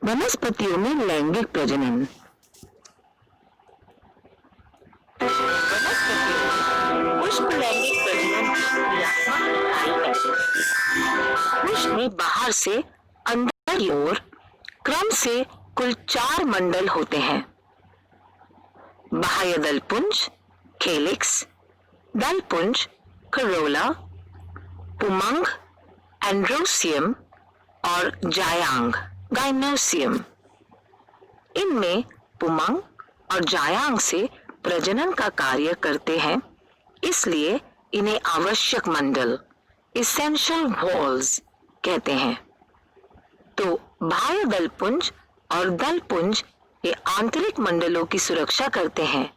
वनस्पतियों में लैंगिक प्रजनन। पुष्प लैंगिक प्रजनन पुष्प में बाहर से अंदर की ओर क्रम से कुल 4 मंडल होते हैं। बाह्य दलपुंज, कैलिक्स, दलपुंज, करोला, पुमंग, एंड्रोसियम और जायांग, गाइनोसियम। इनमें पुमंग और जायांग से प्रजनन का कार्य करते हैं, इसलिए इन्हें आवश्यक मंडल, इसेंशियल वॉल्स कहते हैं। तो बाह्य दलपुंज और दलपुंज ये आंतरिक मंडलों की सुरक्षा करते हैं,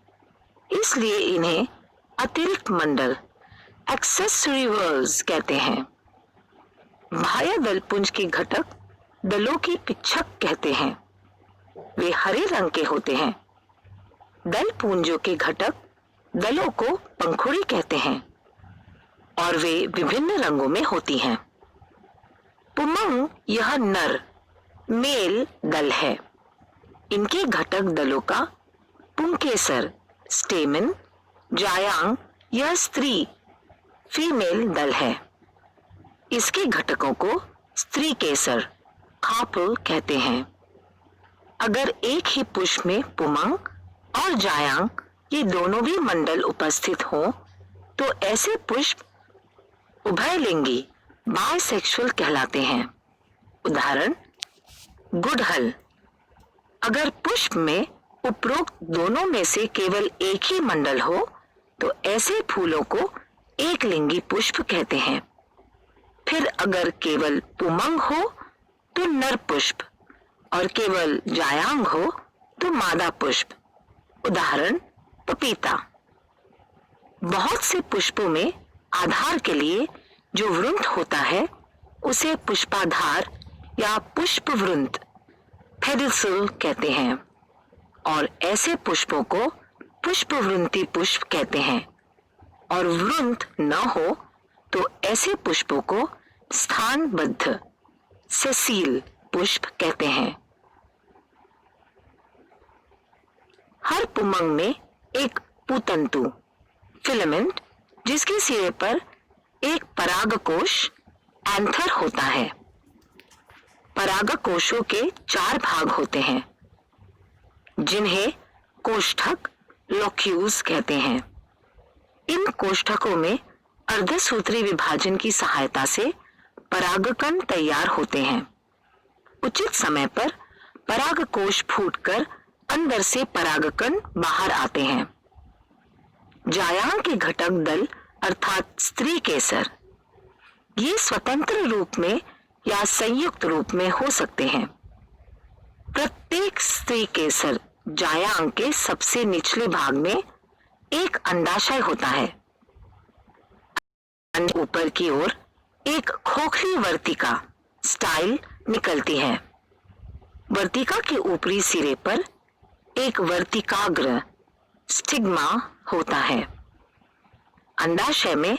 इसलिए इन्हें अतिरिक्त मंडल, एक्सेसरी वॉल्स कहते हैं। बाह्य दलपुंज के घटक दलों की पिच्छक कहते हैं। वे हरे रंग के होते हैं। दलपुंजों के घटक दलों को पंखुड़ी कहते हैं और वे विभिन्न रंगों में होती हैं। पुमंग यह नर, मेल दल है। इनके घटक दलों का पुंकेसर, स्टेमन, जायांग यह स्त्री, फीमेल दल है। इसके घटकों को स्त्री केसर, खापल कहते हैं। अगर एक ही पुष्प में पुमंग और जायांग ये दोनों भी मंडल उपस्थित हों, तो ऐसे पुष्प उभयलिंगी, बायसेक्सुअल कहलाते हैं। उदाहरण गुड़हल। अगर पुष्प में उपरोक्त दोनों में से केवल एक ही मंडल हो, तो ऐसे फूलों को एक लिंगी पुष्प कहते हैं। फिर अगर केवल पुमंग हो तो नर पुष्प और केवल जायांग हो तो मादा पुष्प। उदाहरण पपीता। बहुत से पुष्पों में आधार के लिए जो वृंत होता है उसे पुष्पाधार या पुष्पवृंत, पेडिसल कहते हैं, और ऐसे पुष्पों को पुष्पवृंती पुष्प कहते हैं। और वृंत न हो तो ऐसे पुष्पों को स्थानबद्ध, सेसील पुष्प कहते हैं। हर पुमंग में एक पुतंतु, फिलामेंट, जिसके सिरे पर एक परागकोश, एंथर होता है। परागकोशों के 4 भाग होते हैं, जिन्हें कोष्ठक, लोक्यूल्स कहते हैं। इन कोष्ठकों में अर्धसूत्री विभाजन की सहायता से परागकण तैयार होते हैं। उचित समय पर परागकोश फूटकर अंदर से परागकण बाहर आते हैं। जायांग के घटक दल अर्थात स्त्री केसर, ये स्वतंत्र रूप में या संयुक्त रूप में हो सकते हैं। प्रत्येक स्त्री केसर जायांग के सबसे निचले भाग में एक अंडाशय होता है। ऊपर की ओर एक खोखली वर्तिका, स्टाइल निकलती है। वर्तिका के ऊपरी सिरे पर एक वर्तिकाग्र, स्टिग्मा होता है। अंडाशय में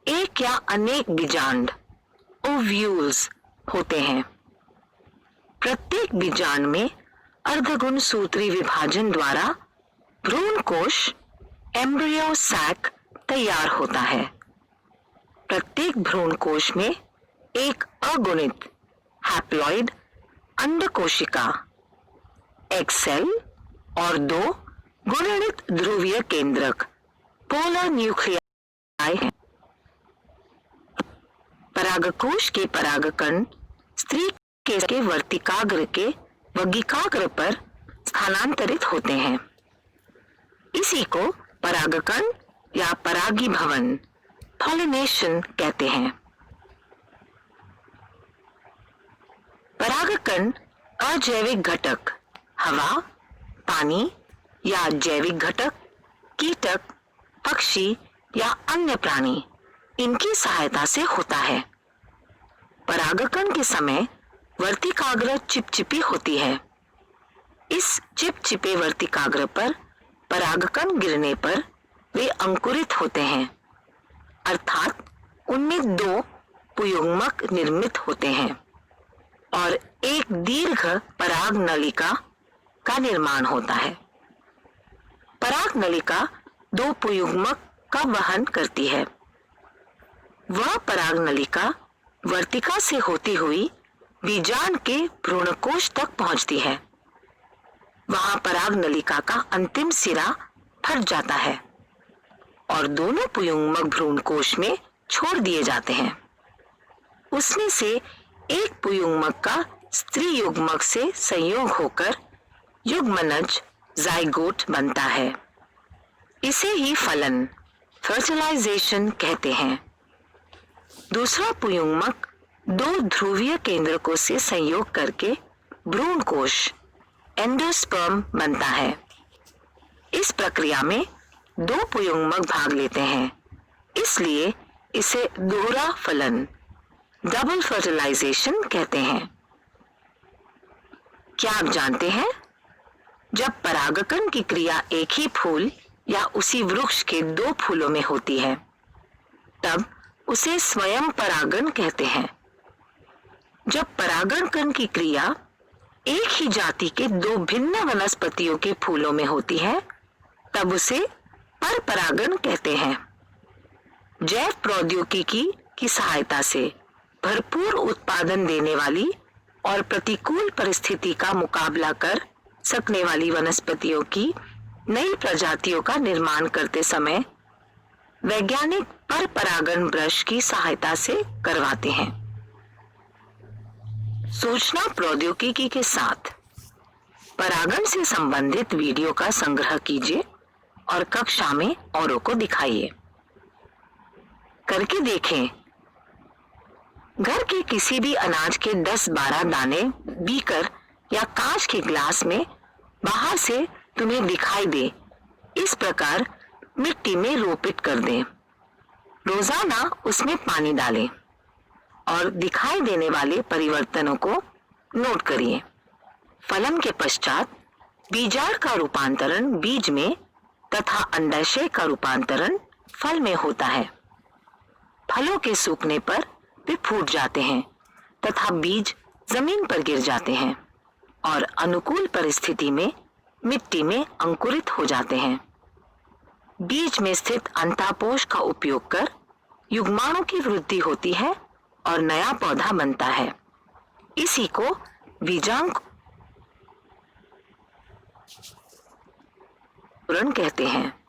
एक या अनेक बीजांड, ओव्यूल्स होते हैं। प्रत्येक बीजांड में अर्धगुण सूत्री विभाजन द्वारा भ्रूण कोश, एम्ब्रियो सैक तैयार होता है। प्रत्येक भ्रूण कोश में एक अगुणित, हैप्लॉइड अंडकोशिका, एग सेल और 2 गुणित ध्रुवीय केंद्रक, पोलर न्यूक्लियाई हैं। परागकोश के परागकण स्त्री के वर्तिकाग्र के वगिकाग्र पर स्थानांतरित होते हैं। इसी को परागकण या परागीभवन, पॉलिनेशन कहते हैं। परागकण अजैविक घटक, हवा, पानी या जैविक घटक, कीटक, पक्षी या अन्य प्राणी, इनकी सहायता से होता है। परागकण के समय वर्तिकाग्र चिपचिपी होती है। इस चिपचिपे वर्तिकाग्र पर परागकण गिरने पर वे अंकुरित होते हैं, अर्थात उनमें 2 पुयुग्मक निर्मित होते हैं और एक दीर्घ पराग नलिका का निर्माण होता है। पराग नलिका दो पुयुग्मक का वहन करती है। वह पराग नलिका वर्तिका से होती हुई बीजांड के भ्रूणकोश तक पहुंचती है। वहां पराग नलिका का अंतिम सिरा फट जाता है और दोनों पुयुग्मक भ्रूणकोश में छोड़ दिए जाते हैं। उसमें से एक पुयुग्मक का स्त्री युग्मक से संयोग होकर युग्मनज जाइगोट बनता है। इसे ही फलन फर्टिलाइजेशन कहते हैं। दूसरा पुयुग्मक दो ध्रुवीय केंद्रकों से संयोग करके भ्रूणकोश एंडोस्पर्म बनता है। इस प्रक्रिया में दो पुयुग्मक भाग लेते हैं, इसलिए इसे दोहरा फलन डबल फर्टिलाइजेशन कहते हैं। क्या आप जानते हैं, जब परागकण की क्रिया एक ही फूल या उसी वृक्ष के दो फूलों में होती है, तब उसे स्वयं परागण कहते हैं। जब परागण कण की क्रिया एक ही जाति के दो भिन्न वनस्पतियों के फूलों में होती है, तब उसे परपरागण कहते हैं। जैव प्रौद्योगिकी की सहायता से भरपूर उत्पादन देने वाली और प्रतिकूल परिस्थिति का मुकाबला कर सकने वाली वनस्पतियों की नई प्रजातियों का निर्माण करते समय वैज्ञानिक परपरागण ब्रश की सहायता से करवाते हैं। सूचना प्रौद्योगिकी के साथ परागण से संबंधित वीडियो का संग्रह कीजिए और कक्षा में औरों को दिखाइए। करके देखें। घर के किसी भी अनाज के 10-12 दाने बीकर या कांच के ग्लास में बाहर से तुम्हें दिखाई दे, इस प्रकार मिट्टी में रोपित कर दें। रोजाना उसमें पानी डालें और दिखाई देने वाले परिवर्तनों को नोट करिए। फलन के पश्चात बीजांड का रूपांतरण बीज में तथा अंडाशय का रूपांतरण फल में होता है। फलों के सूखने पर वे फूट जाते हैं तथा बीज जमीन पर गिर जाते हैं और अनुकूल परिस्थिति में मिट्टी में अंकुरित हो जाते हैं। बीज में स्थित अंतःपोष का उपयोग कर युग्माणु की वृद्धि होती है और नया पौधा बनता है। इसी को बीजांकुरण कहते हैं।